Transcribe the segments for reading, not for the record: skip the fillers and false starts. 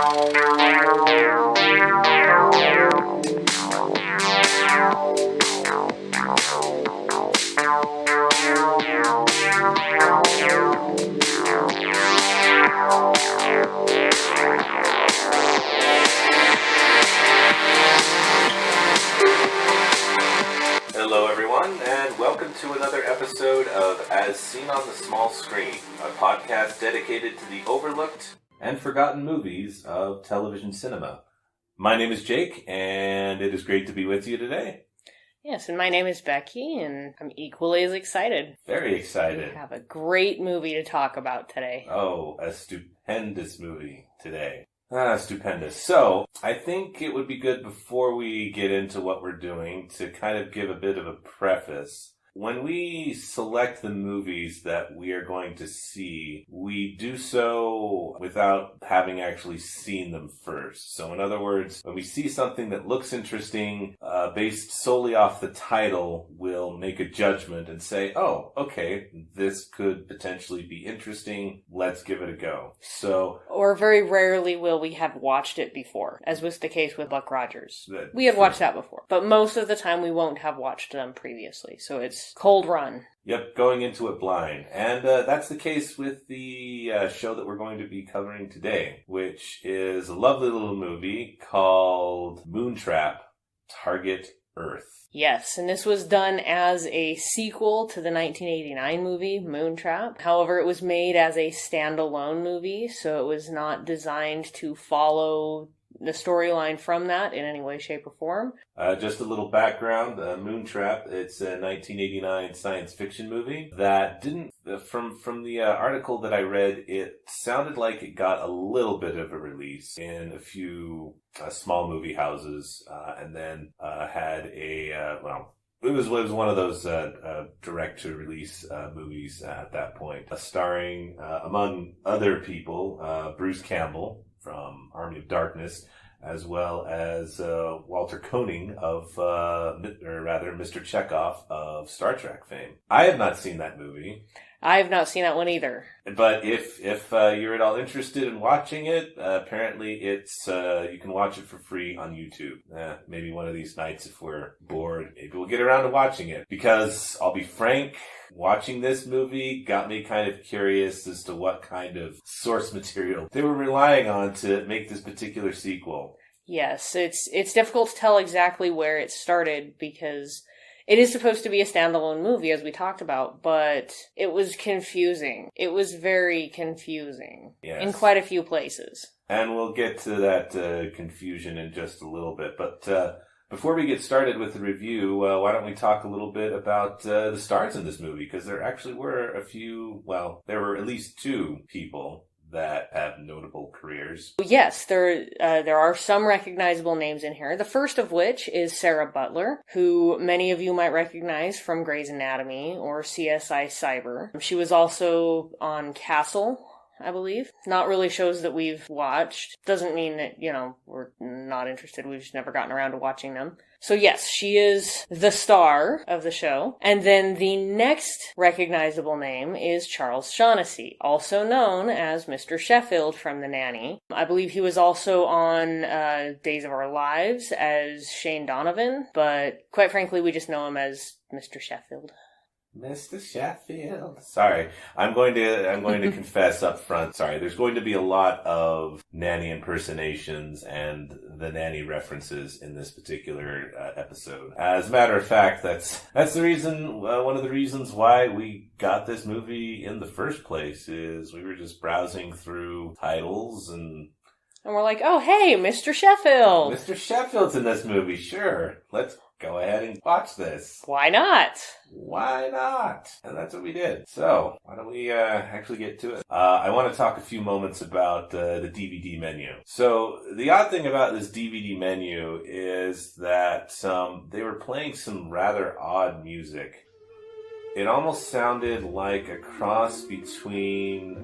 Hello everyone, and welcome to another episode of As Seen on the Small Screen, a podcast dedicated to the overlooked and forgotten movies of television cinema. My name is Jake, and it is great to be with you today. Yes, and my name is Becky, and I'm equally as excited. Very excited. We have a great movie to talk about today. Oh, a stupendous movie today. Stupendous. So, I think it would be good before we get into what we're doing to kind of give a bit of a preface. When we select the movies that we are going to see, we do so without having actually seen them first. So in other words, when we see something that looks interesting, based solely off the title, we'll make a judgment and say, oh, okay, this could potentially be interesting. Let's give it a go. Or very rarely will we have watched it before, as was the case with Buck Rogers. We had watched that before, but most of the time we won't have watched them previously, so it's cold run. Yep, going into it blind. And that's the case with the show that we're going to be covering today, which is a lovely little movie called Moontrap, Target Earth. Yes, and this was done as a sequel to the 1989 movie, Moontrap. However, it was made as a standalone movie, so it was not designed to follow the storyline from that in any way, shape, or form. Just a little background, Moontrap, it's a 1989 science fiction movie that didn't, from the article that I read, it sounded like it got a little bit of a release in a few small movie houses, and then had a, it was one of those direct-to-release movies at that point, starring, among other people, Bruce Campbell from Army of Darkness, as well as Walter Koenig Mr. Chekhov of Star Trek fame. I have not seen that movie. I have not seen that one either. But if you're at all interested in watching it, apparently it's you can watch it for free on YouTube. Maybe one of these nights if we're bored, maybe we'll get around to watching it. Because I'll be frank, watching this movie got me kind of curious as to what kind of source material they were relying on to make this particular sequel. Yes, it's difficult to tell exactly where it started because it is supposed to be a standalone movie, as we talked about, but it was confusing. It was very confusing. Yes. In quite a few places. And we'll get to that confusion in just a little bit. But before we get started with the review, why don't we talk a little bit about the stars in this movie? Because there actually were there were at least two people that have notable careers. Yes, there are some recognizable names in here. The first of which is Sarah Butler, who many of you might recognize from Grey's Anatomy or CSI Cyber. She was also on Castle, I believe. Not really shows that we've watched. Doesn't mean that, we're not interested. We've just never gotten around to watching them. So yes, she is the star of the show. And then the next recognizable name is Charles Shaughnessy, also known as Mr. Sheffield from The Nanny. I believe he was also on Days of Our Lives as Shane Donovan, but quite frankly, we just know him as Mr. Sheffield. Mr. Sheffield. Sorry, I'm going to confess up front. Sorry, there's going to be a lot of nanny impersonations and the nanny references in this particular episode. As a matter of fact, that's the reason. One of the reasons why we got this movie in the first place is we were just browsing through titles and we're like, oh hey, Mr. Sheffield. Mr. Sheffield's in this movie. Sure, let's go ahead and watch this. Why not? Why not? And that's what we did. So, why don't we actually get to it? I want to talk a few moments about the DVD menu. So, the odd thing about this DVD menu is that they were playing some rather odd music. It almost sounded like a cross between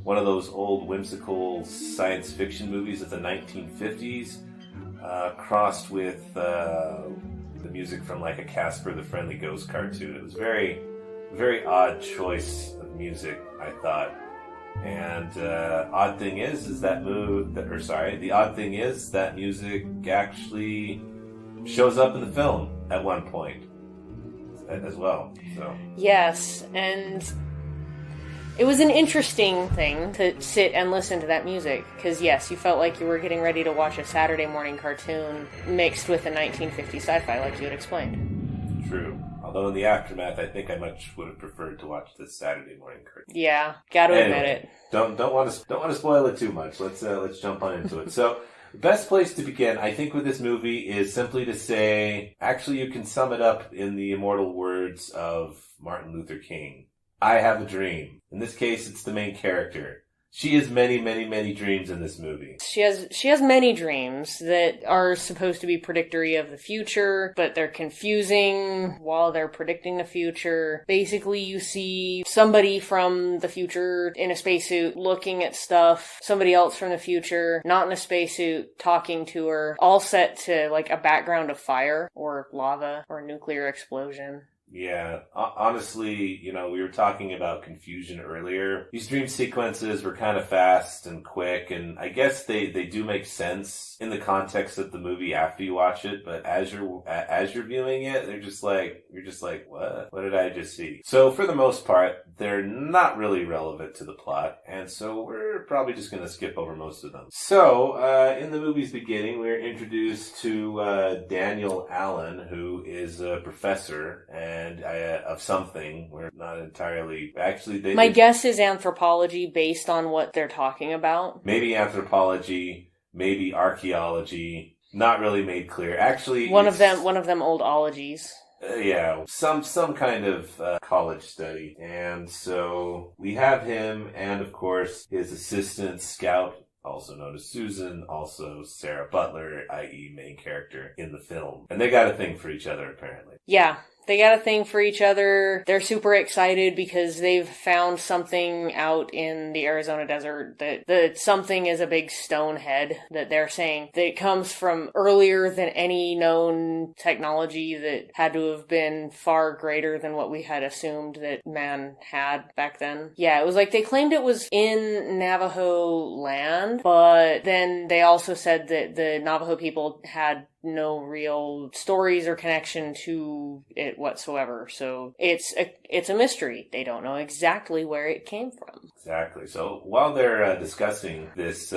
one of those old whimsical science fiction movies of the 1950s, crossed with the music from like a Casper the Friendly Ghost cartoon. It was very, very odd choice of music, I thought. And odd thing is that the odd thing is that music actually shows up in the film at one point as well. So yes, and it was an interesting thing to sit and listen to that music, because yes, you felt like you were getting ready to watch a Saturday morning cartoon mixed with a 1950s sci-fi, like you had explained. True. Although in the aftermath, I think I much would have preferred to watch this Saturday morning cartoon. Yeah, gotta admit it. Don't want to spoil it too much. Let's jump on into it. So, the best place to begin, I think, with this movie is simply to say, actually, you can sum it up in the immortal words of Martin Luther King. I have a dream. In this case, it's the main character. She has many, many, many dreams in this movie. She has many dreams that are supposed to be predictory of the future, but they're confusing while they're predicting the future. Basically, you see somebody from the future in a spacesuit looking at stuff, somebody else from the future not in a spacesuit talking to her, all set to like a background of fire or lava or a nuclear explosion. Yeah, honestly, we were talking about confusion earlier. These dream sequences were kind of fast and quick, and I guess they do make sense in the context of the movie after you watch it, but as you're viewing it, you're just like, what did I just see? So for the most part, they're not really relevant to the plot, and so we're probably just going to skip over most of them. So, in the movie's beginning, we're introduced to Daniel Allen, who is a professor, and of something. We're not entirely... Actually, My guess is anthropology based on what they're talking about. Maybe anthropology, maybe archaeology. Not really made clear. Actually, one of them old ologies. Yeah, some kind of college study. And so we have him and, of course, his assistant, Scout, also known as Susan, also Sarah Butler, i.e. main character in the film. And they got a thing for each other, apparently. Yeah. They got a thing for each other. They're super excited because they've found something out in the Arizona desert. That something is a big stone head that they're saying that it comes from earlier than any known technology that had to have been far greater than what we had assumed that man had back then. Yeah, it was like they claimed it was in Navajo land, but then they also said that the Navajo people had no real stories or connection to it whatsoever. So it's a mystery. They don't know exactly where it came from. Exactly. So while they're discussing this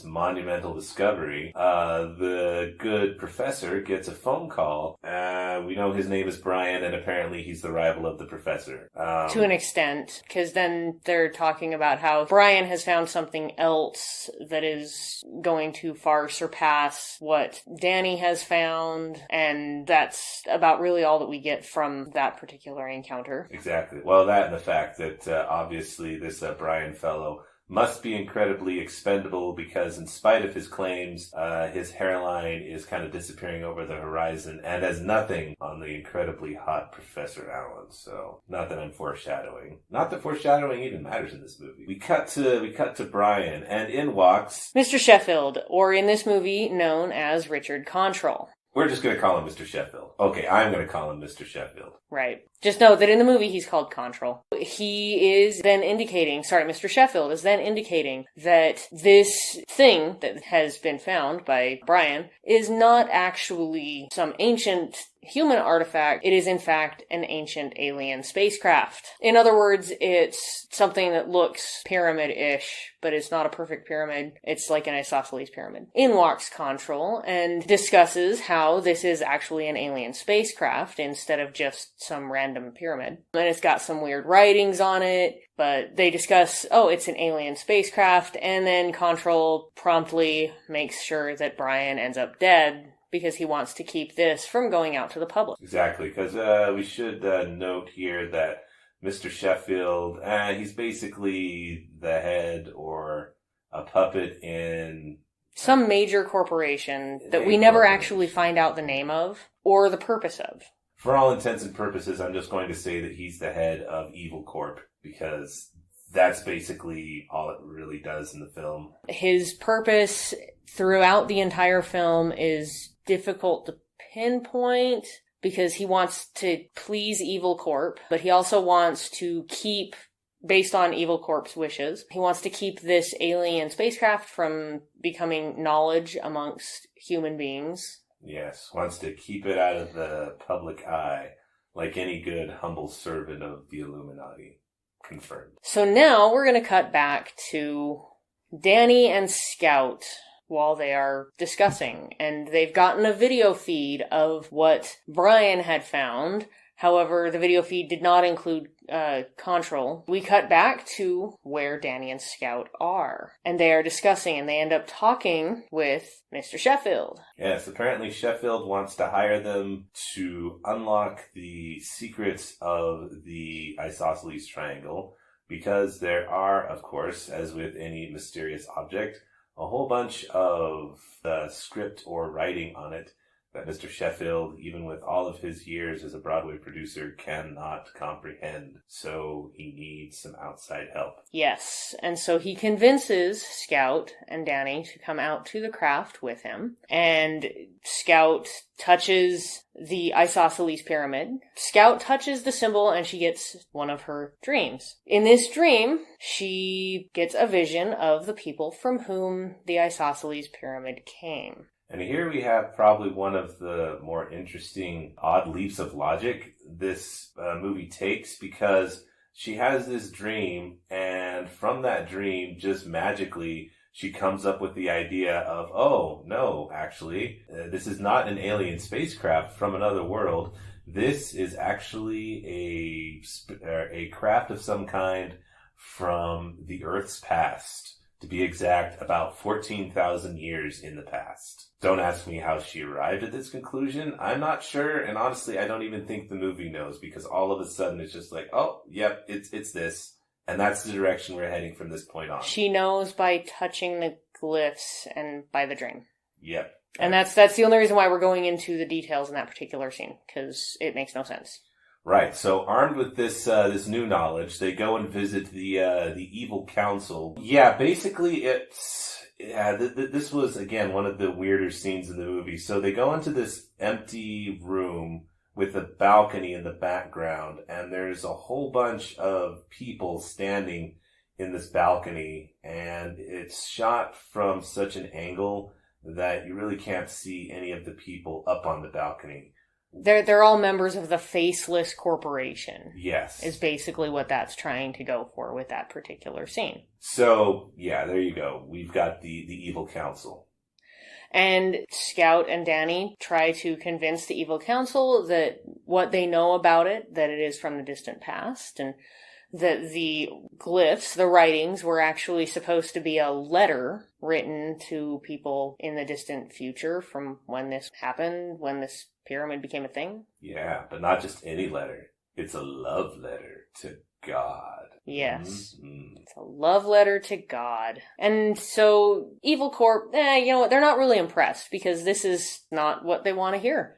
monumental discovery, the good professor gets a phone call. We know his name is Brian, and apparently he's the rival of the professor. To an extent, because then they're talking about how Brian has found something else that is going to far surpass what Danny has found, and that's about really all that we get from that particular encounter. Exactly. Well, that and the fact that obviously this Brian fellow must be incredibly expendable because in spite of his claims, his hairline is kind of disappearing over the horizon and has nothing on the incredibly hot Professor Allen. So, not that I'm foreshadowing. Not that foreshadowing even matters in this movie. We cut to Brian, and in walks Mr. Sheffield, or in this movie known as Richard Control. We're just going to call him Mr. Sheffield. Okay, I'm going to call him Mr. Sheffield. Right. Just know that in the movie he's called Control. He is then Mr. Sheffield is then indicating that this thing that has been found by Brian is not actually some ancient human artifact. It is in fact an ancient alien spacecraft. In other words, it's something that looks pyramid-ish, but it's not a perfect pyramid. It's like an isosceles pyramid. In walks Control and discusses how this is actually an alien spacecraft instead of just some random pyramid. And it's got some weird writings on it, but they discuss, it's an alien spacecraft, and then Control promptly makes sure that Brian ends up dead because he wants to keep this from going out to the public. Exactly, because we should note here that Mr. Sheffield, he's basically the head or a puppet in some major corporation that we never actually find out the name of or the purpose of. For all intents and purposes, I'm just going to say that he's the head of Evil Corp because that's basically all it really does in the film. His purpose throughout the entire film is difficult to pinpoint because he wants to please Evil Corp, but he also wants to keep based on Evil Corp's wishes. He wants to keep this alien spacecraft from becoming knowledge amongst human beings. Yes, wants to keep it out of the public eye, like any good, humble servant of the Illuminati. Confirmed. So now we're going to cut back to Danny and Scout while they are discussing, and they've gotten a video feed of what Brian had found. However, the video feed did not include Control. We cut back to where Danny and Scout are, and they are discussing, and they end up talking with Mr. Sheffield. Yes, apparently Sheffield wants to hire them to unlock the secrets of the isosceles triangle, because there are, of course, as with any mysterious object, a whole bunch of script or writing on it that Mr. Sheffield, even with all of his years as a Broadway producer, cannot comprehend. So he needs some outside help. Yes, and so he convinces Scout and Danny to come out to the craft with him. And Scout touches the isosceles pyramid. Scout touches the symbol and she gets one of her dreams. In this dream, she gets a vision of the people from whom the isosceles pyramid came. And here we have probably one of the more interesting odd leaps of logic this movie takes, because she has this dream, and from that dream, just magically, she comes up with the idea of, oh, no, actually, this is not an alien spacecraft from another world. This is actually a craft of some kind from the Earth's past. To be exact, about 14,000 years in the past. Don't ask me how she arrived at this conclusion. I'm not sure, and honestly, I don't even think the movie knows, because all of a sudden it's just like, oh, yep, it's this. And that's the direction we're heading from this point on. She knows by touching the glyphs and by the dream. Yep. And that's the only reason why we're going into the details in that particular scene, because it makes no sense. Right. So armed with this new knowledge, they go and visit the Evil Council. Yeah, basically this was again one of the weirder scenes in the movie. So they go into this empty room with a balcony in the background, and there's a whole bunch of people standing in this balcony, and it's shot from such an angle that you really can't see any of the people up on the balcony. They're all members of the Faceless Corporation. Yes. Is basically what that's trying to go for with that particular scene. So, yeah, there you go. We've got the Evil Council. And Scout and Danny try to convince the Evil Council that what they know about it, that it is from the distant past, and that the glyphs, the writings, were actually supposed to be a letter written to people in the distant future from when this happened, when this pyramid became a thing. Yeah, but not just any letter. It's a love letter to God. Yes. Mm-hmm. It's a love letter to God. And so Evil Corp, you know what, they're not really impressed, because this is not what they want to hear.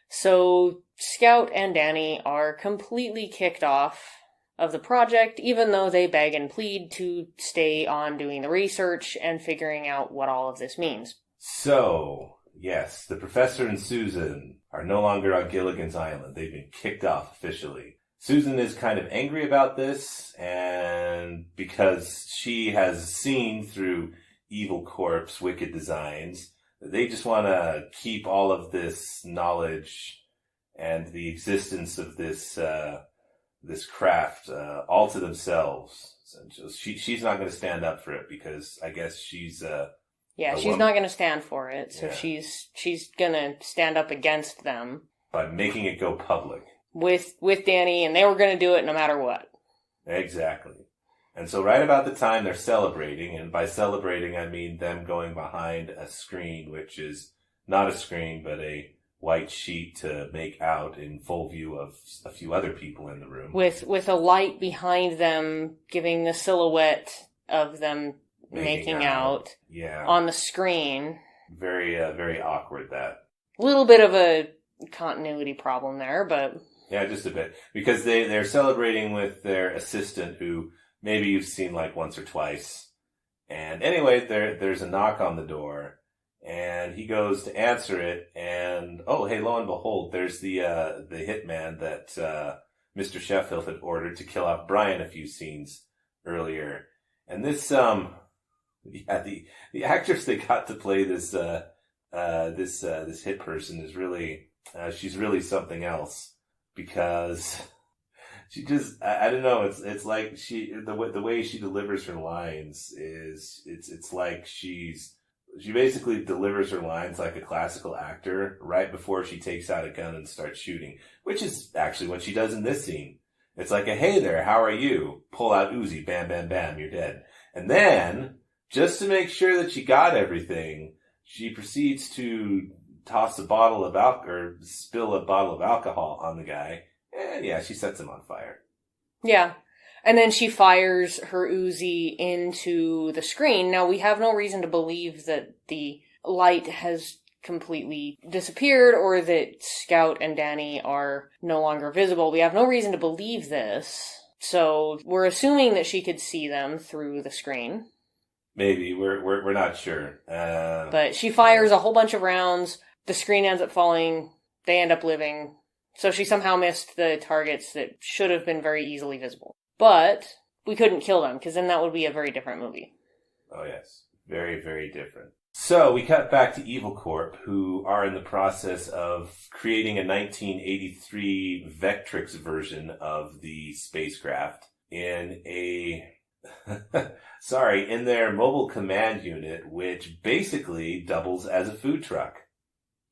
So Scout and Danny are completely kicked off of the project, even though they beg and plead to stay on doing the research and figuring out what all of this means. So, yes, the professor and Susan are no longer on Gilligan's Island. They've been kicked off officially. Susan is kind of angry about this, and because she has seen through Evil Corp's wicked designs, they just want to keep all of this knowledge and the existence of this craft all to themselves. So she's not going to stand up for it, because I guess she's she's not going to stand for it. So yeah. she's going to stand up against them by making it go public with Danny, and they were going to do it no matter what. Exactly. And so right about the time they're celebrating, and by celebrating I mean them going behind a screen, which is not a screen but a white sheet to make out in full view of a few other people in the room. With a light behind them giving the silhouette of them making out on the screen. Very, very awkward, that. A little bit of a continuity problem there, but... Yeah, just a bit. Because they're celebrating with their assistant, who maybe you've seen like once or twice. And anyway, there's a knock on the door. And he goes to answer it, and oh, hey, lo and behold, there's the hitman that Mr. Sheffield had ordered to kill off Brian a few scenes earlier. And this, the actress they got to play this hit person is really, she's really something else, because she just, I don't know, it's like the way she delivers her lines is, it's like she basically delivers her lines like a classical actor right before she takes out a gun and starts shooting, which is actually what she does in this scene. It's like a, hey there, how are you? Pull out Uzi, bam, bam, bam, you're dead. And then, just to make sure that she got everything, she proceeds to toss a bottle of or spill a bottle of alcohol on the guy. And yeah, she sets him on fire. Yeah. And then she fires her Uzi into the screen. Now, we have no reason to believe that the light has completely disappeared or that Scout and Danny are no longer visible. We have no reason to believe this. So we're assuming that she could see them through the screen. Maybe. We're not sure. But she fires a whole bunch of rounds. The screen ends up falling. They end up living. So she somehow missed the targets that should have been very easily visible. But we couldn't kill them, because then that would be a very different movie. Oh, yes. Very, very different. So we cut back to Evil Corp, who are in the process of creating a 1983 Vectrix version of the spacecraft in in their mobile command unit, which basically doubles as a food truck.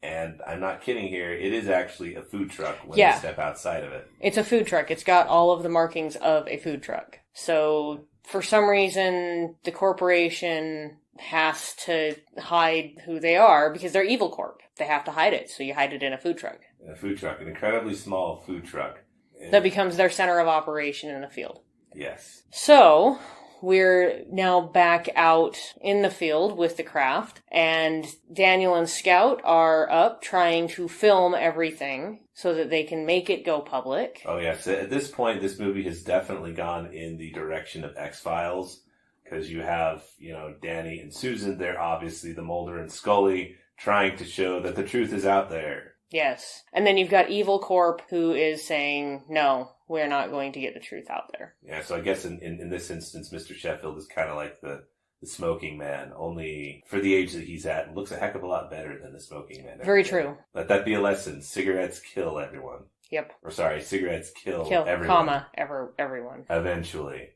And I'm not kidding here, it is actually a food truck when you step outside of it. It's a food truck. It's got all of the markings of a food truck. So, for some reason, the corporation has to hide who they are because they're Evil Corp. They have to hide it, so you hide it in a food truck. A food truck, an incredibly small food truck. That becomes their center of operation in the field. Yes. So, we're now back out in the field with the craft, and Daniel and Scout are up trying to film everything so that they can make it go public. Oh, yes. At this point, this movie has definitely gone in the direction of X-Files, because you have, Danny and Susan. They're obviously the Mulder and Scully trying to show that the truth is out there. Yes. And then you've got Evil Corp, who is saying, no, we're not going to get the truth out there. Yeah, so I guess in this instance, Mr. Sheffield is kind of like the smoking man, only for the age that he's at, looks a heck of a lot better than the smoking man. Very true. Let that be a lesson. Cigarettes kill everyone. Yep. Or sorry, cigarettes kill everyone. Everyone. Eventually.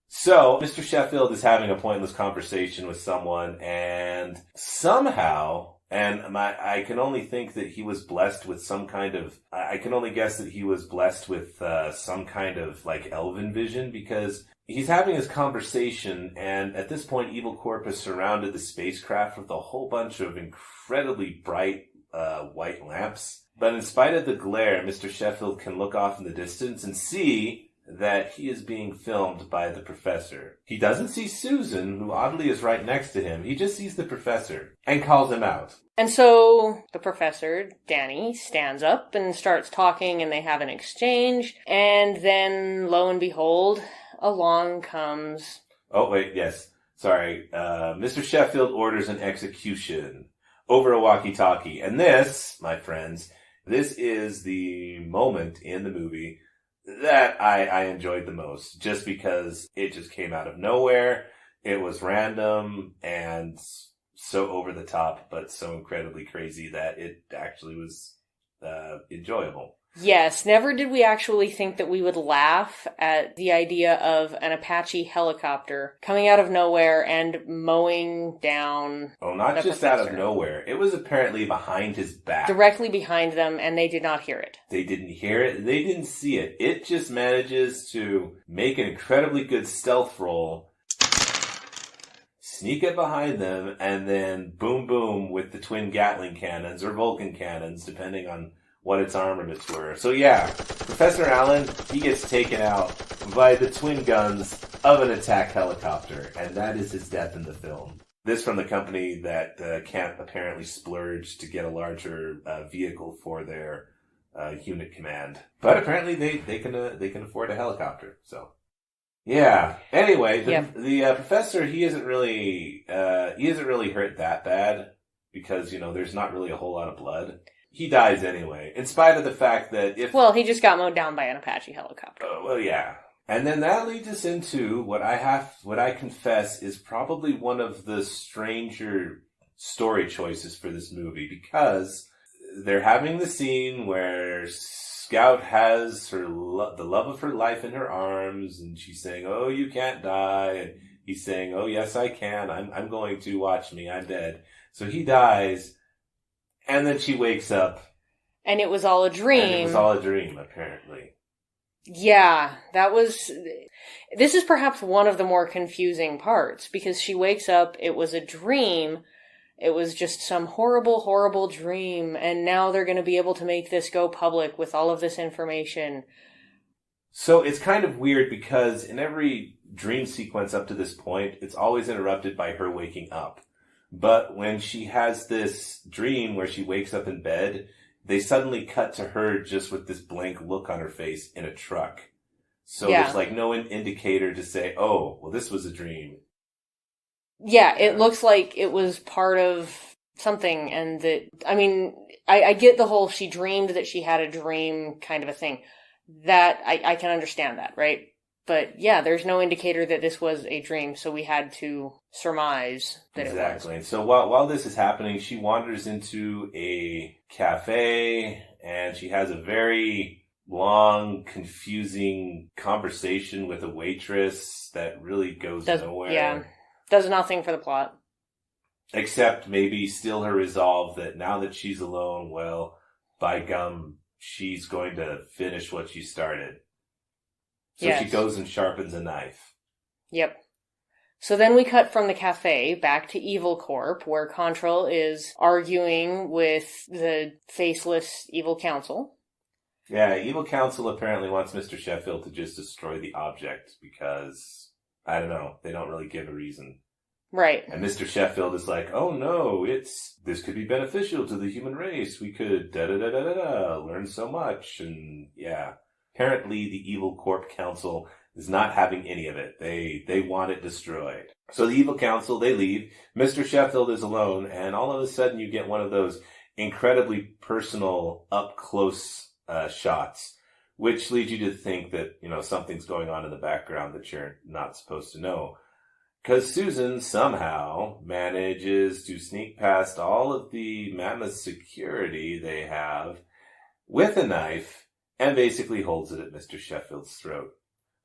So, Mr. Sheffield is having a pointless conversation with someone, and somehow, I can only think that he was blessed with some kind of, I can only guess that he was blessed with some kind of, elven vision, because he's having his conversation, and at this point, Evil Corp has surrounded the spacecraft with a whole bunch of incredibly bright white lamps. But in spite of the glare, Mr. Sheffield can look off in the distance and see that he is being filmed by the professor. He doesn't see Susan, who oddly is right next to him. He just sees the professor and calls him out. And so the professor, Danny, stands up and starts talking, and they have an exchange. And then, lo and behold, along comes... Oh, wait, yes. Sorry. Mr. Sheffield orders an execution over a walkie-talkie. And this, my friends, this is the moment in the movie that I enjoyed the most, just because it just came out of nowhere. It was random and so over the top, but so incredibly crazy that it actually was enjoyable. Yes, never did we actually think that we would laugh at the idea of an Apache helicopter coming out of nowhere and mowing down. Oh, not just professor. Out of nowhere. It was apparently behind his back. Directly behind them, and they did not hear it. They didn't hear it. They didn't see it. It just manages to make an incredibly good stealth roll, sneak up behind them, and then boom, boom with the twin Gatling cannons or Vulcan cannons, depending on what its armaments were. So yeah, Professor Allen, he gets taken out by the twin guns of an attack helicopter, and that is his death in the film. This from the company that can't apparently splurge to get a larger vehicle for their unit command, but apparently they can afford a helicopter. So yeah. Anyway, the professor, he isn't really hurt that bad, because there's not really a whole lot of blood. He dies anyway, in spite of the fact that he just got mowed down by an Apache helicopter. Well, yeah. And then that leads us into what I confess is probably one of the stranger story choices for this movie, because they're having the scene where Scout has the love of her life in her arms, and she's saying, "Oh, you can't die," and he's saying, "Oh, yes, I can. I'm going to. Watch me. I'm dead." So he dies, and then she wakes up. And it was all a dream. And it was all a dream, apparently. Yeah, this is perhaps one of the more confusing parts, because she wakes up, it was a dream, it was just some horrible, horrible dream, and now they're going to be able to make this go public with all of this information. So it's kind of weird, because in every dream sequence up to this point, it's always interrupted by her waking up. But when she has this dream where she wakes up in bed, they suddenly cut to her just with this blank look on her face in a truck. So there's like no indicator to say, oh, well, this was a dream. Yeah, it looks like it was part of something, and I get the whole she dreamed that she had a dream kind of a thing. That, I can understand that, right? But yeah, there's no indicator that this was a dream, so we had to surmise that it was. Exactly. And so while this is happening, she wanders into a cafe, and she has a very long, confusing conversation with a waitress that really goes nowhere. Yeah, does nothing for the plot. Except maybe still her resolve that now that she's alone, well, by gum, she's going to finish what she started. So she goes and sharpens a knife. Yep. So then we cut from the cafe back to Evil Corp, where Contral is arguing with the faceless Evil Council. Yeah, Evil Council apparently wants Mr. Sheffield to just destroy the object because, I don't know, they don't really give a reason. Right. And Mr. Sheffield is like, oh no, this could be beneficial to the human race. We could learn so much. And yeah, apparently the Evil Corp Council is not having any of it. They want it destroyed. So the Evil Council, they leave. Mr. Sheffield is alone, and all of a sudden you get one of those incredibly personal, up-close shots, which leads you to think that, something's going on in the background that you're not supposed to know. Because Susan somehow manages to sneak past all of the mammoth security they have with a knife and basically holds it at Mr. Sheffield's throat.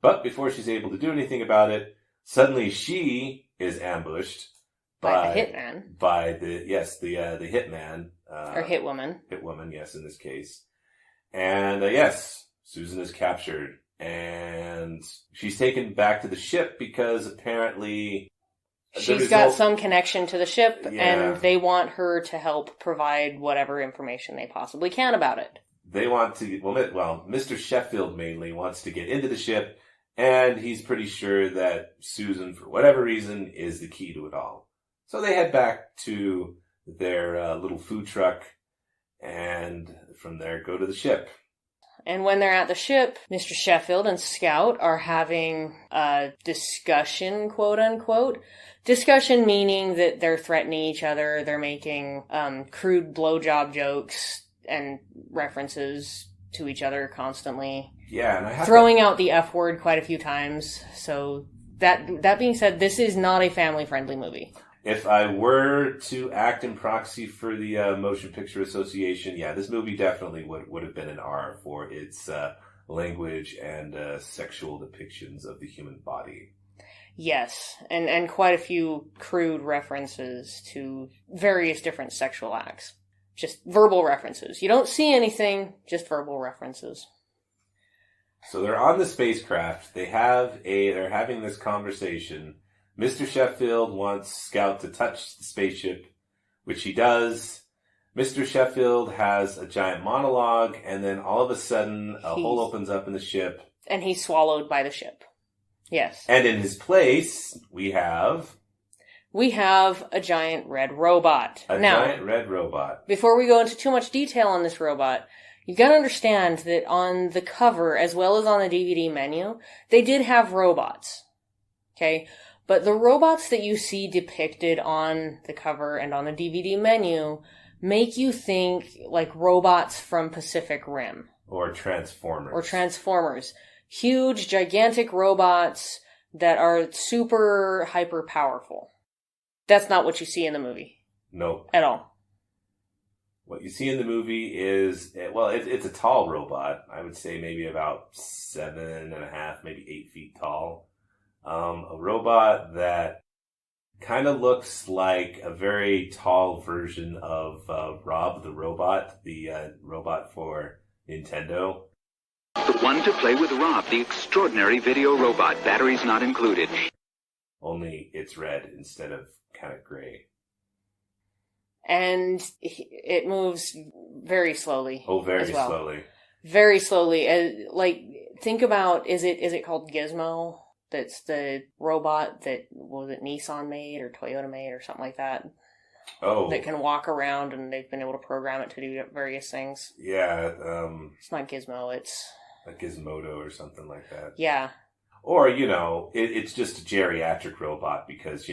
But before she's able to do anything about it, suddenly she is ambushed by the hitman. By the hitman. Or hitwoman. Hitwoman, yes, in this case. And yes, Susan is captured. And she's taken back to the ship because apparently she's got some connection to the ship, and they want her to help provide whatever information they possibly can about it. They want to, Mr. Sheffield mainly wants to get into the ship, and he's pretty sure that Susan, for whatever reason, is the key to it all. So they head back to their little food truck, and from there go to the ship. And when they're at the ship, Mr. Sheffield and Scout are having a discussion, quote unquote. Discussion meaning that they're threatening each other, they're making crude blowjob jokes and references to each other constantly. Yeah, and throwing out the F word quite a few times. So that being said, this is not a family-friendly movie. If I were to act in proxy for the Motion Picture Association, this movie definitely would have been an R for its language and sexual depictions of the human body. Yes, and quite a few crude references to various different sexual acts. Just verbal references. You don't see anything, just verbal references. So they're on the spacecraft. They're having this conversation. Mr. Sheffield wants Scout to touch the spaceship, which he does. Mr. Sheffield has a giant monologue, and then all of a sudden, a hole opens up in the ship. And he's swallowed by the ship. Yes. And in his place, we have a giant red robot. Giant red robot. Before we go into too much detail on this robot, you've got to understand that on the cover, as well as on the DVD menu, they did have robots. Okay? But the robots that you see depicted on the cover and on the DVD menu make you think like robots from Pacific Rim. Or Transformers. huge, gigantic robots that are super hyper powerful. That's not what you see in the movie. Nope. At all. What you see in the movie is, well, it's a tall robot. I would say maybe about 7.5, maybe 8 feet tall. A robot that kind of looks like a very tall version of Rob the Robot, the robot for Nintendo. The one to play with Rob, the extraordinary video robot. Batteries not included. Only it's red instead of kind of gray. And it moves very slowly. Oh, very slowly. Very slowly. Like, think about, is it called Gizmo? That's the robot that, was it Nissan made or Toyota made or something like that? Oh. That can walk around and they've been able to program it to do various things. Yeah. It's not Gizmo, it's... a Gizmodo or something like that. Yeah. Or, it's just a geriatric robot because,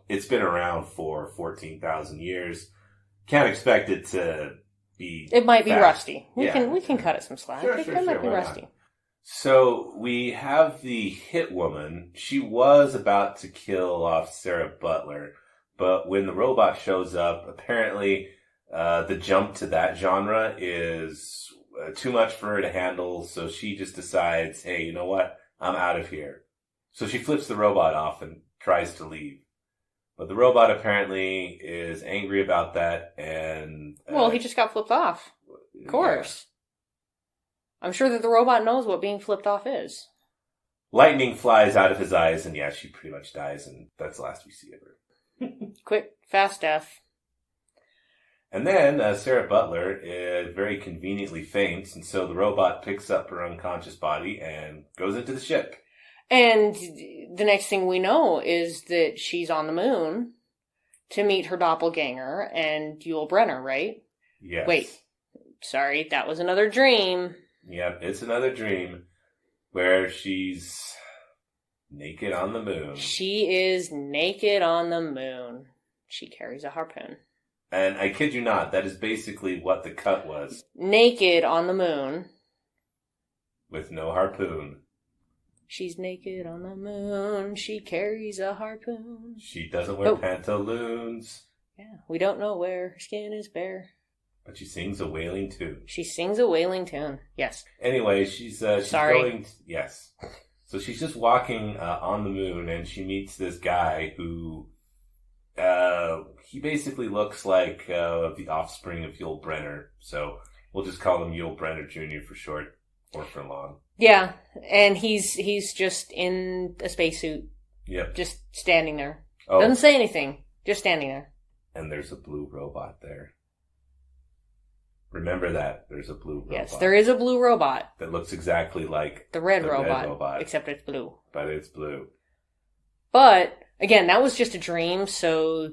it's been around for 14,000 years. Can't expect it to be It might be fast. rusty. We Yeah. can cut it some slack. Sure, It might be why rusty. not? So we have the hit woman. She was about to kill off Sarah Butler, but when the robot shows up, apparently the jump to that genre is too much for her to handle, so she just decides, hey, you know what? I'm out of here. So she flips the robot off and tries to leave. But the robot apparently is angry about that, and... well, he just got flipped off. Of course. Yeah. I'm sure that the robot knows what being flipped off is. Lightning flies out of his eyes, and yeah, she pretty much dies, and that's the last we see of her. Quick, fast death. And then Sarah Butler very conveniently faints, and so the robot picks up her unconscious body and goes into the ship. And the next thing we know is that she's on the moon to meet her doppelganger and Yul Brynner, right? Yes. Wait, sorry, that was another dream. Yep, it's another dream where she's naked on the moon. She is naked on the moon. She carries a harpoon. And I kid you not, that is basically what the cut was. Naked on the moon. With no harpoon. She's naked on the moon. She carries a harpoon. She doesn't wear pantaloons. Yeah, we don't know where her skin is bare. But she sings a wailing tune. She sings a wailing tune. Yes. Anyway, she's Sorry. going... Yes. So she's just walking on the moon, and she meets this guy who... he basically looks like the offspring of Yul Brynner. So we'll just call him Yul Brynner Jr. for short, or for long. Yeah, and he's just in a spacesuit. Yep. Just standing there. Oh. Doesn't say anything. Just standing there. And there's a blue robot there. Remember that. There's a blue robot. Yes, there is a blue robot. That looks exactly like the red robot. Except it's blue. But it's blue. But, again, that was just a dream, so,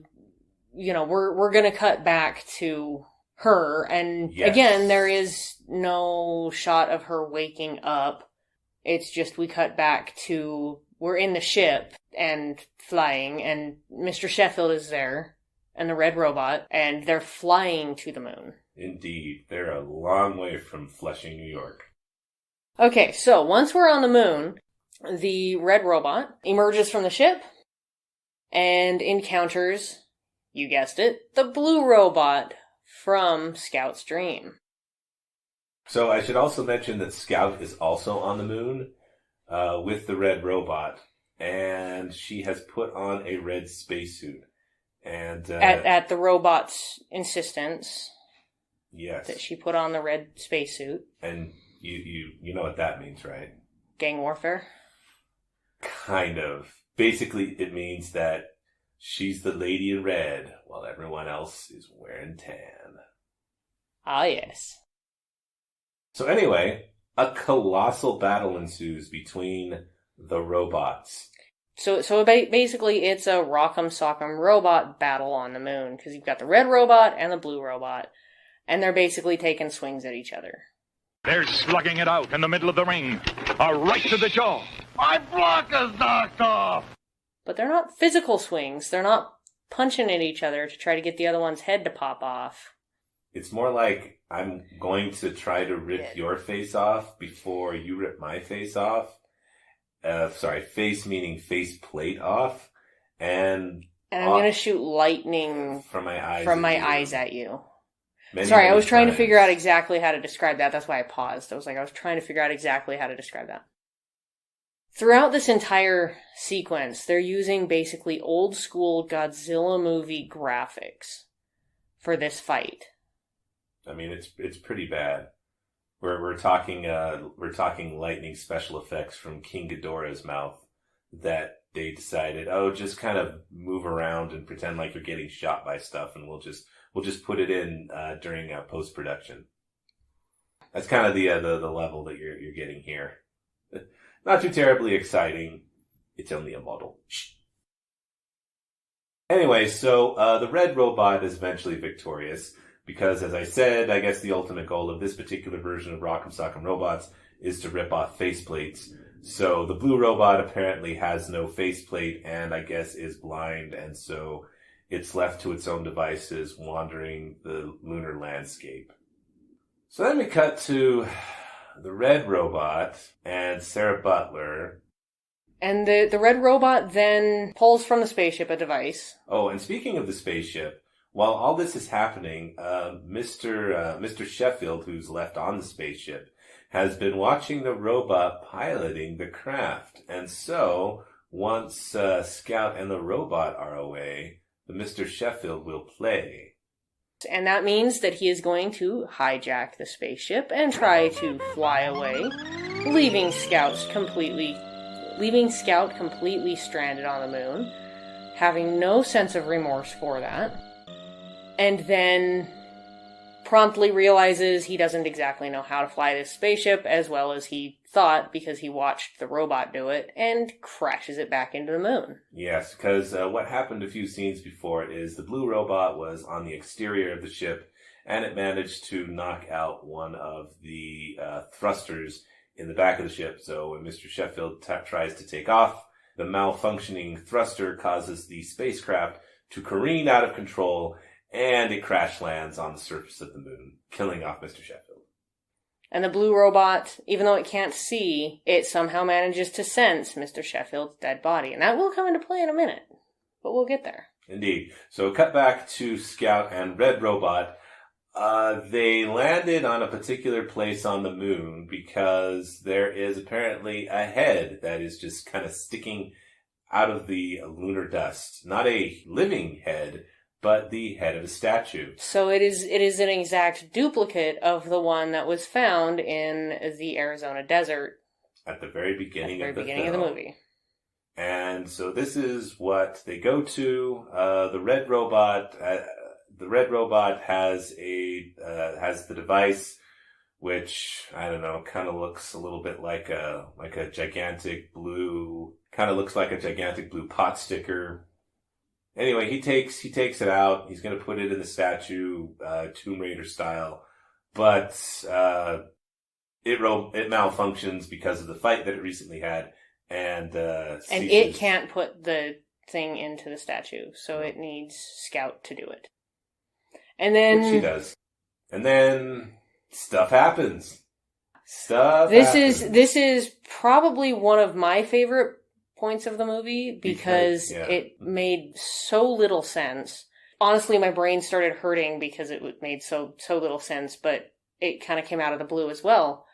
we're gonna cut back to her, and yes. Again, there is no shot of her waking up. It's just we cut back to, we're in the ship and flying, and Mr. Sheffield is there, and the red robot, and they're flying to the moon. Indeed. They're a long way from Flushing, New York. Okay, so once we're on the moon, the red robot emerges from the ship and encounters, you guessed it, the blue robot from Scout's dream. So I should also mention that Scout is also on the moon with the red robot, and she has put on a red spacesuit. And at the robot's insistence, yes, that she put on the red spacesuit. And you know what that means, right? Gang warfare? Kind of. Basically, it means that she's the lady in red, while everyone else is wearing tan. Ah, yes. So anyway, a colossal battle ensues between the robots. So basically, it's a rock'em sock'em robot battle on the moon, because you've got the red robot and the blue robot, and they're basically taking swings at each other. They're slugging it out in the middle of the ring. A right to the jaw. My block is knocked off! But they're not physical swings. They're not punching at each other to try to get the other one's head to pop off. It's more like I'm going to try to rip your face off before you rip my face off. Sorry, face meaning face plate off. And I'm going to shoot lightning from my eyes at you. Many, Sorry, many I was trying to times. figure out exactly how to describe that. That's why I paused. I was trying to figure out exactly how to describe that. Throughout this entire sequence, they're using basically old school Godzilla movie graphics for this fight. I mean, it's pretty bad. We're talking lightning special effects from King Ghidorah's mouth that they decided, just kind of move around and pretend like you're getting shot by stuff, and we'll just put it in during post production. That's kind of the level that you're getting here. Not too terribly exciting. It's only a model. Shh. Anyway, so the red robot is eventually victorious. Because, as I said, I guess the ultimate goal of this particular version of Rock'em Sock'em Robots is to rip off faceplates. So the blue robot apparently has no faceplate and I guess is blind, and so it's left to its own devices wandering the lunar landscape. So then we cut to the red robot and Sarah Butler. And the red robot then pulls from the spaceship a device. Oh, and speaking of the spaceship, while all this is happening, Mr. Sheffield, who's left on the spaceship, has been watching the robot piloting the craft. And so, once Scout and the robot are away, the Mr. Sheffield will play. And that means that he is going to hijack the spaceship and try to fly away, leaving Scout completely stranded on the moon, having no sense of remorse for that. And then promptly realizes he doesn't exactly know how to fly this spaceship as well as he thought because he watched the robot do it, and crashes it back into the moon. Yes, because what happened a few scenes before is the blue robot was on the exterior of the ship, and it managed to knock out one of the thrusters in the back of the ship. So when Mr. Sheffield tries to take off, the malfunctioning thruster causes the spacecraft to careen out of control, and it crash lands on the surface of the moon, killing off Mr. Sheffield. And the blue robot, even though it can't see, it somehow manages to sense Mr. Sheffield's dead body. And that will come into play in a minute, but we'll get there. Indeed. So cut back to Scout and Red Robot. They landed on a particular place on the moon because there is apparently a head that is just kind of sticking out of the lunar dust. Not a living head, but the head of a statue. So it is an exact duplicate of the one that was found in the Arizona desert at the very beginning of the movie. And so this is what they go to. The red robot has the device, which I don't know, kind of looks a little bit like a gigantic blue, pot sticker. Anyway, he takes it out. He's going to put it in the statue, Tomb Raider style, but it malfunctions because of the fight that it recently had, and it can't put the thing into the statue, so it needs Scout to do it. And then which she does, and then stuff happens. This is probably one of my favorite points of the movie because it made so little sense. Honestly, my brain started hurting because it made so little sense, but it kind of came out of the blue as well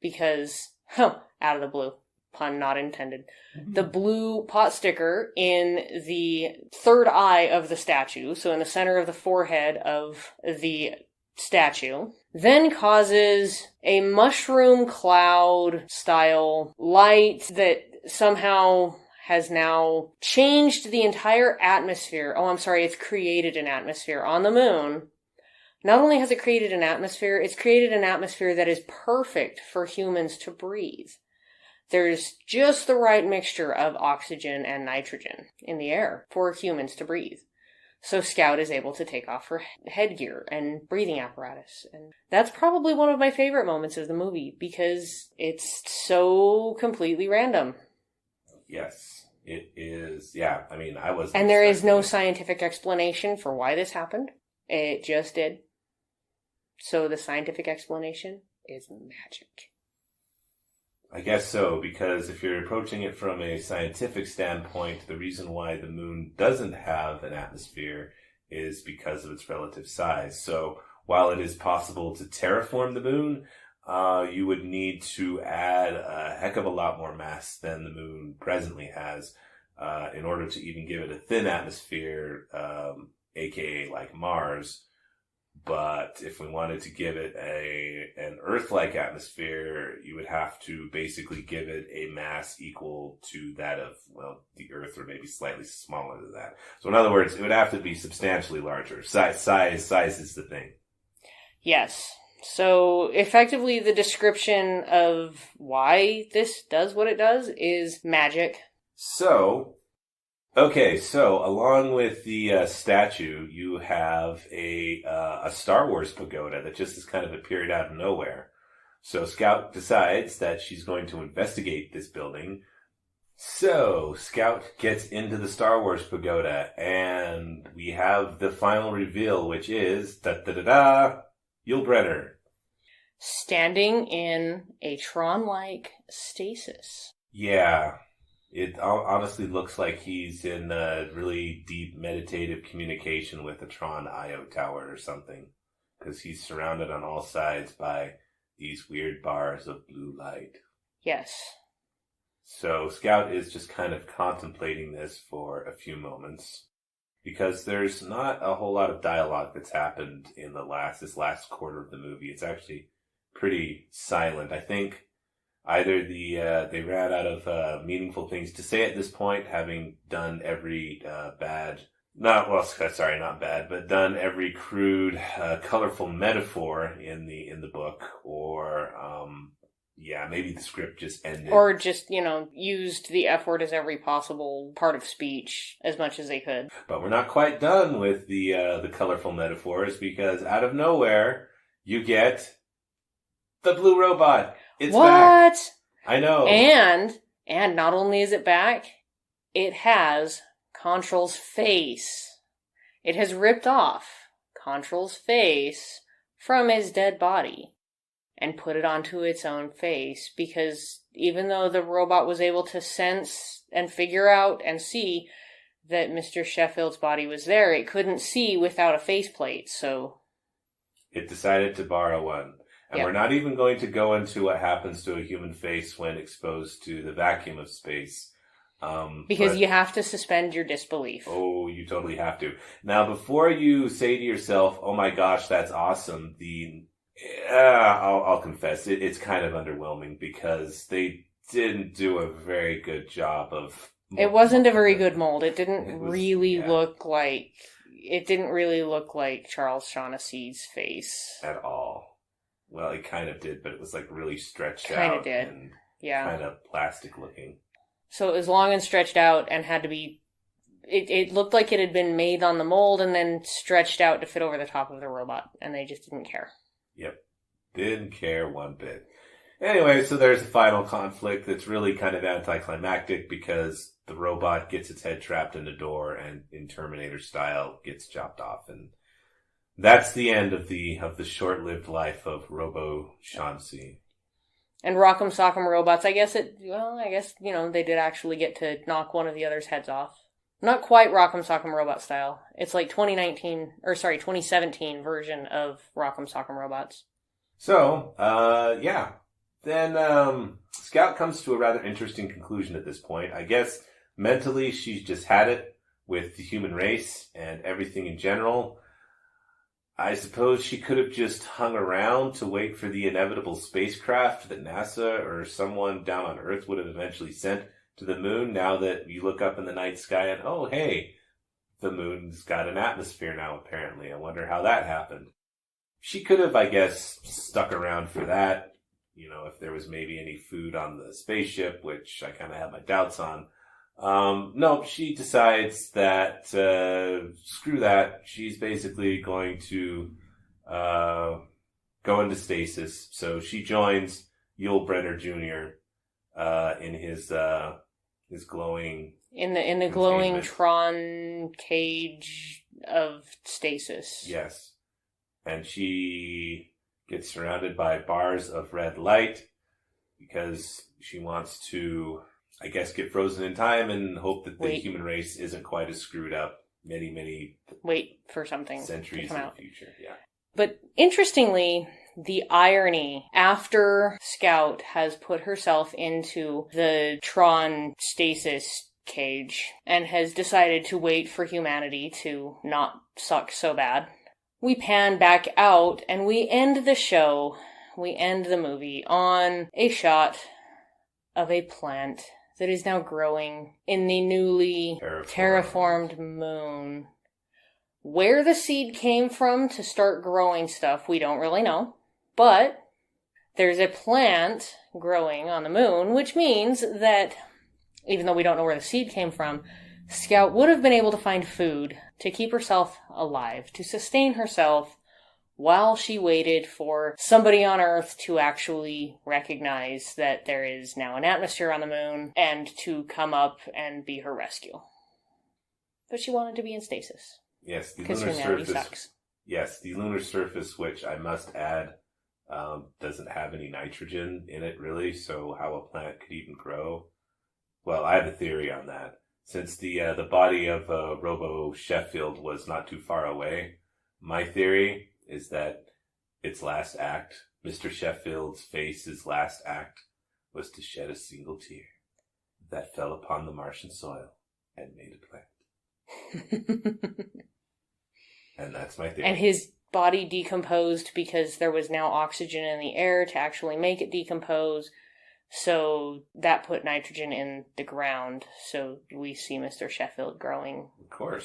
because, out of the blue, pun not intended. Mm-hmm. The blue pot sticker in the third eye of the statue, so in the center of the forehead of the statue, then causes a mushroom cloud style light that somehow has now changed the entire atmosphere. Oh, I'm sorry, it's created an atmosphere on the moon. Not only has it created an atmosphere, it's created an atmosphere that is perfect for humans to breathe. There's just the right mixture of oxygen and nitrogen in the air for humans to breathe. So Scout is able to take off her headgear and breathing apparatus. And that's probably one of my favorite moments of the movie because it's so completely random. Yes, it is. Yeah, I mean, I was... And there is no scientific explanation for why this happened. It just did. So the scientific explanation is magic. I guess so, because if you're approaching it from a scientific standpoint, the reason why the moon doesn't have an atmosphere is because of its relative size. So while it is possible to terraform the moon, you would need to add a heck of a lot more mass than the moon presently has in order to even give it a thin atmosphere, aka like Mars. But if we wanted to give it an Earth-like atmosphere, you would have to basically give it a mass equal to that of, well, the Earth, or maybe slightly smaller than that. So in other words, it would have to be substantially larger. Size is the thing. Yes. So effectively the description of why this does what it does is magic. So along with the statue, you have a Star Wars pagoda that just has kind of appeared out of nowhere. So Scout decides that she's going to investigate this building. So Scout gets into the Star Wars pagoda, and we have the final reveal, which is Yul Brynner. Standing in a Tron-like stasis. Yeah. It honestly looks like he's in a really deep meditative communication with a Tron IO tower or something. Because he's surrounded on all sides by these weird bars of blue light. Yes. So Scout is just kind of contemplating this for a few moments. Because there's not a whole lot of dialogue that's happened in this last quarter of the movie. It's actually pretty silent. I think either they ran out of meaningful things to say at this point, having done every done every crude, colorful metaphor in the book, or maybe the script just ended, or just used the F word as every possible part of speech as much as they could. But we're not quite done with the colorful metaphors, because out of nowhere you get the blue robot. It's what? Back. I know. And not only is it back, it has Contral's face. It has ripped off Contral's face from his dead body and put it onto its own face, because even though the robot was able to sense and figure out and see that Mr. Sheffield's body was there, it couldn't see without a faceplate, so it decided to borrow one. And We're not even going to go into what happens to a human face when exposed to the vacuum of space. Because you have to suspend your disbelief. Oh, you totally have to. Now, before you say to yourself, oh my gosh, that's awesome, I'll confess, it's kind of underwhelming, because they didn't do a very good job of... It wasn't a very good mold. It didn't really look like Charles Shaughnessy's face. At all. Well, it kind of did, but it was like really stretched out. Kind of did. And yeah. Kind of plastic looking. So it was long and stretched out and had to be... It looked like it had been made on the mold and then stretched out to fit over the top of the robot. And they just didn't care. Yep. Didn't care one bit. Anyway, so there's a final conflict that's really kind of anticlimactic, because the robot gets its head trapped in a door and, in Terminator style, gets chopped off. And that's the end of the short-lived life of Robo Shaughnessy. And Rock'em Sock'em Robots, I guess they did actually get to knock one of the other's heads off. Not quite Rock'em Sock'em Robot style. It's like 2017 version of Rock'em Sock'em Robots. So, Then Scout comes to a rather interesting conclusion at this point. I guess mentally she's just had it with the human race and everything in general. I suppose she could have just hung around to wait for the inevitable spacecraft that NASA or someone down on Earth would have eventually sent to the moon, now that you look up in the night sky and, oh, hey, the moon's got an atmosphere now, apparently. I wonder how that happened. She could have, I guess, stuck around for that. If there was maybe any food on the spaceship, which I kind of have my doubts on. No, she decides that, screw that. She's basically going to, go into stasis. So she joins Yul Brynner Jr., in his glowing... In the glowing Tron cage of stasis. Yes. And she gets surrounded by bars of red light because she wants to, I guess, get frozen in time and hope that the human race isn't quite as screwed up many wait for something centuries to come in out. the future. Yeah. But interestingly, the irony, after Scout has put herself into the Tron stasis cage and has decided to wait for humanity to not suck so bad, we pan back out and we end the show, we end the movie on a shot of a plant that is now growing in the newly terraformed moon. Where the seed came from to start growing stuff, we don't really know. But there's a plant growing on the moon, which means that, even though we don't know where the seed came from, Scout would have been able to find food to keep herself alive, to sustain herself while she waited for somebody on Earth to actually recognize that there is now an atmosphere on the moon and to come up and be her rescue. But she wanted to be in stasis. Yes, the because lunar humanity surface. sucks. Yes, the lunar surface, which I must add, doesn't have any nitrogen in it, really. So how a plant could even grow? Well, I have a theory on that. Since the body of Robo Sheffield was not too far away, my theory is that its last act, Mr. Sheffield's face's last act, was to shed a single tear that fell upon the Martian soil and made a plant. And that's my theory. And his body decomposed because there was now oxygen in the air to actually make it decompose. So that put nitrogen in the ground. So we see Mr. Sheffield growing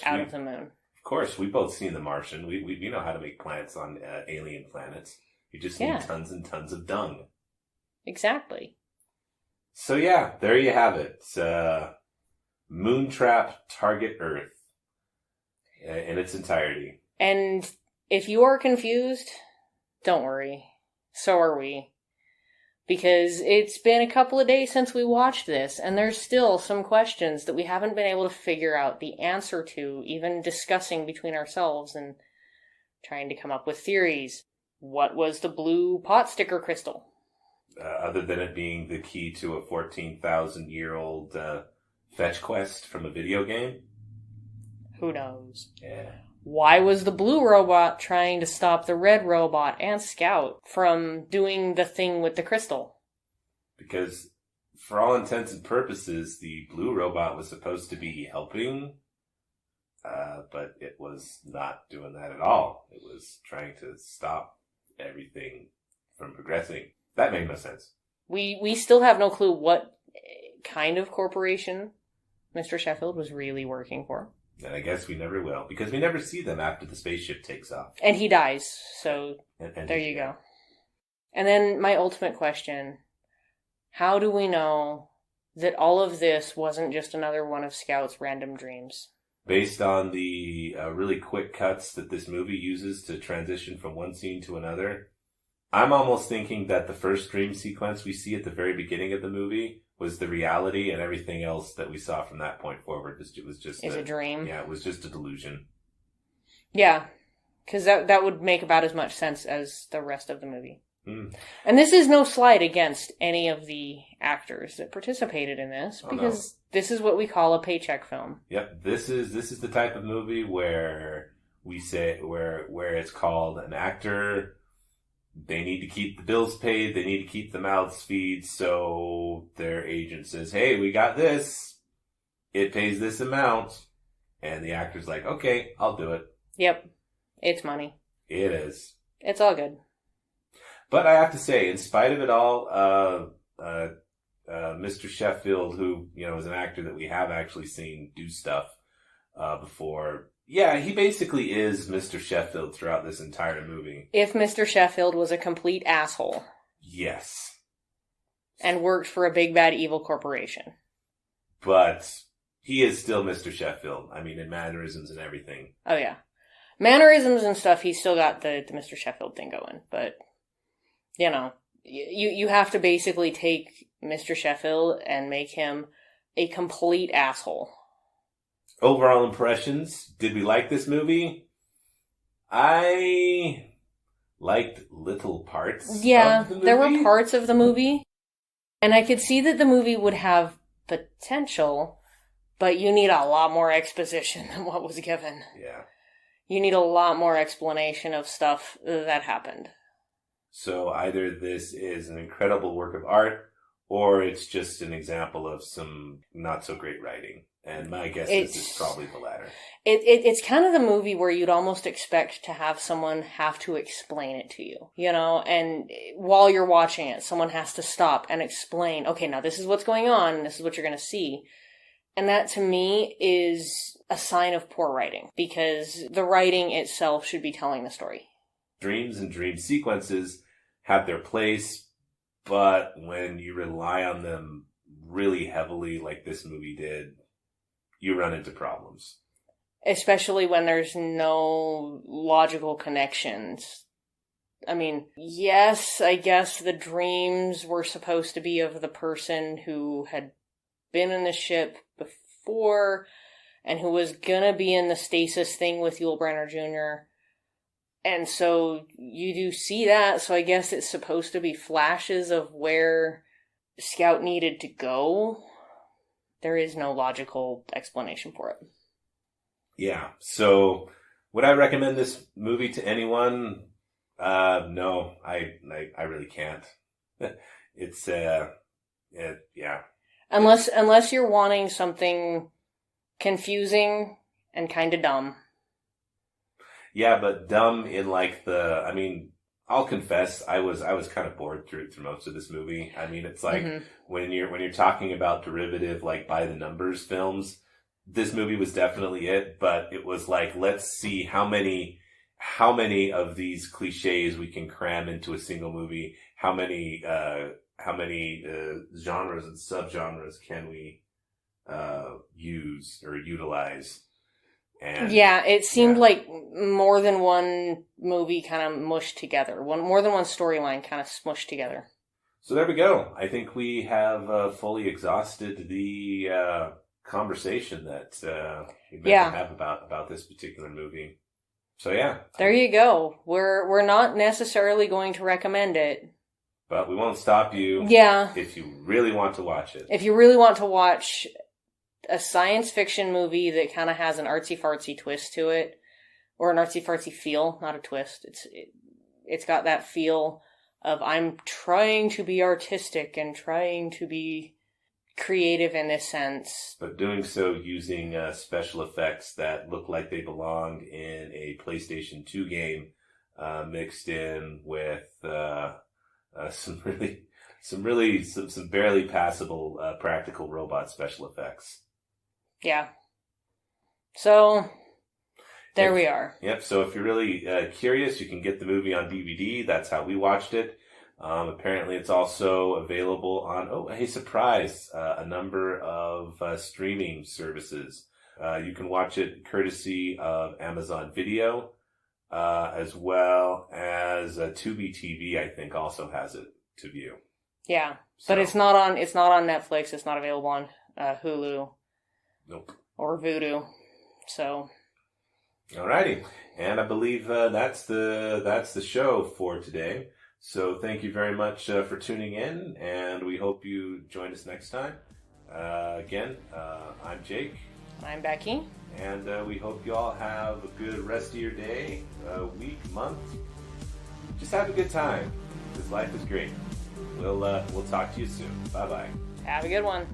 out of the moon. Of course, we've both seen The Martian. We know how to make plants on alien planets. You just need tons and tons of dung. Exactly. So yeah, there you have it. Moontrap Target Earth in its entirety. And if you are confused, don't worry. So are we. Because it's been a couple of days since we watched this, and there's still some questions that we haven't been able to figure out the answer to, even discussing between ourselves and trying to come up with theories. What was the blue pot sticker crystal? Other than it being the key to a 14,000-year-old fetch quest from a video game? Who knows? Yeah. Why was the blue robot trying to stop the red robot and Scout from doing the thing with the crystal? Because, for all intents and purposes, the blue robot was supposed to be helping, but it was not doing that at all. It was trying to stop everything from progressing. That made no sense. We still have no clue what kind of corporation Mr. Sheffield was really working for. And I guess we never will, because we never see them after the spaceship takes off. And he dies, so and there you go. And then my ultimate question, how do we know that all of this wasn't just another one of Scout's random dreams? Based on the really quick cuts that this movie uses to transition from one scene to another, I'm almost thinking that the first dream sequence we see at the very beginning of the movie was the reality, and everything else that we saw from that point forward was just a dream. Yeah, it was just a delusion. Yeah, because that would make about as much sense as the rest of the movie. Mm. And this is no slight against any of the actors that participated in this, because this is what we call a paycheck film. Yep, this is the type of movie where we say where it's called an actor. They need to keep the bills paid. They need to keep the mouths feed. So their agent says, "Hey, we got this. It pays this amount." And the actor's like, "Okay, I'll do it." Yep. It's money. It is. It's all good. But I have to say, in spite of it all, Mr. Sheffield, who, is an actor that we have actually seen do stuff before. Yeah, he basically is Mr. Sheffield throughout this entire movie. If Mr. Sheffield was a complete asshole. Yes. And worked for a big bad evil corporation. But he is still Mr. Sheffield. I mean, in mannerisms and everything. Oh, yeah. Mannerisms and stuff, he's still got the Mr. Sheffield thing going. But, you have to basically take Mr. Sheffield and make him a complete asshole. Overall impressions. Did we like this movie? I liked little parts of the movie. There were parts of the movie, and I could see that the movie would have potential, but you need a lot more exposition than what was given. Yeah. You need a lot more explanation of stuff that happened. So either this is an incredible work of art, or it's just an example of some not so great writing. And my guess is it's probably the latter. It's kind of the movie where you'd almost expect to have someone have to explain it to you, you know? And while you're watching it, someone has to stop and explain, okay, now this is what's going on, and this is what you're going to see. And that, to me, is a sign of poor writing, because the writing itself should be telling the story. Dreams and dream sequences have their place, but when you rely on them really heavily like this movie did, you run into problems. Especially when there's no logical connections. I mean, yes, I guess the dreams were supposed to be of the person who had been in the ship before and who was gonna be in the stasis thing with Yul Brynner Jr. And so you do see that, so I guess it's supposed to be flashes of where Scout needed to go. There is no logical explanation for it. Yeah, so would I recommend this movie to anyone? No, I really can't. It's, yeah. Unless you're wanting something confusing and kind of dumb. Yeah, but dumb in like I mean, I'll confess, I was kind of bored through most of this movie. I mean, it's like when you're talking about derivative, like by the numbers films, this movie was definitely it, but it was like, let's see how many of these cliches we can cram into a single movie. How many genres and subgenres can we use or utilize? And yeah, it seemed like more than one movie kind of mushed together. More than one storyline kind of smushed together. So there we go. I think we have fully exhausted the conversation that we meant to have about this particular movie. So yeah. There you go. We're not necessarily going to recommend it, but we won't stop you. Yeah. If you really want to watch it. If you really want to watch a science fiction movie that kind of has an artsy-fartsy twist to it, or an artsy-fartsy feel, not a twist. It's got that feel of, I'm trying to be artistic and trying to be creative in this sense. But doing so using special effects that look like they belong in a PlayStation 2 game, mixed in with some barely passable practical robot special effects. Yeah. So, there we are. Yep, so if you're really curious, you can get the movie on DVD. That's how we watched it. Apparently it's also available on, hey, surprise, a number of streaming services. You can watch it courtesy of Amazon Video, as well as Tubi TV, I think, also has it to view. Yeah, so. But it's not on Netflix. It's not available on Hulu. Nope. Or Vudu. So. Alrighty, and I believe that's the show for today. So thank you very much for tuning in, and we hope you join us next time. Again, I'm Jake. I'm Becky. And we hope you all have a good rest of your day, week, month. Just have a good time, because life is great. We'll talk to you soon. Bye-bye. Have a good one.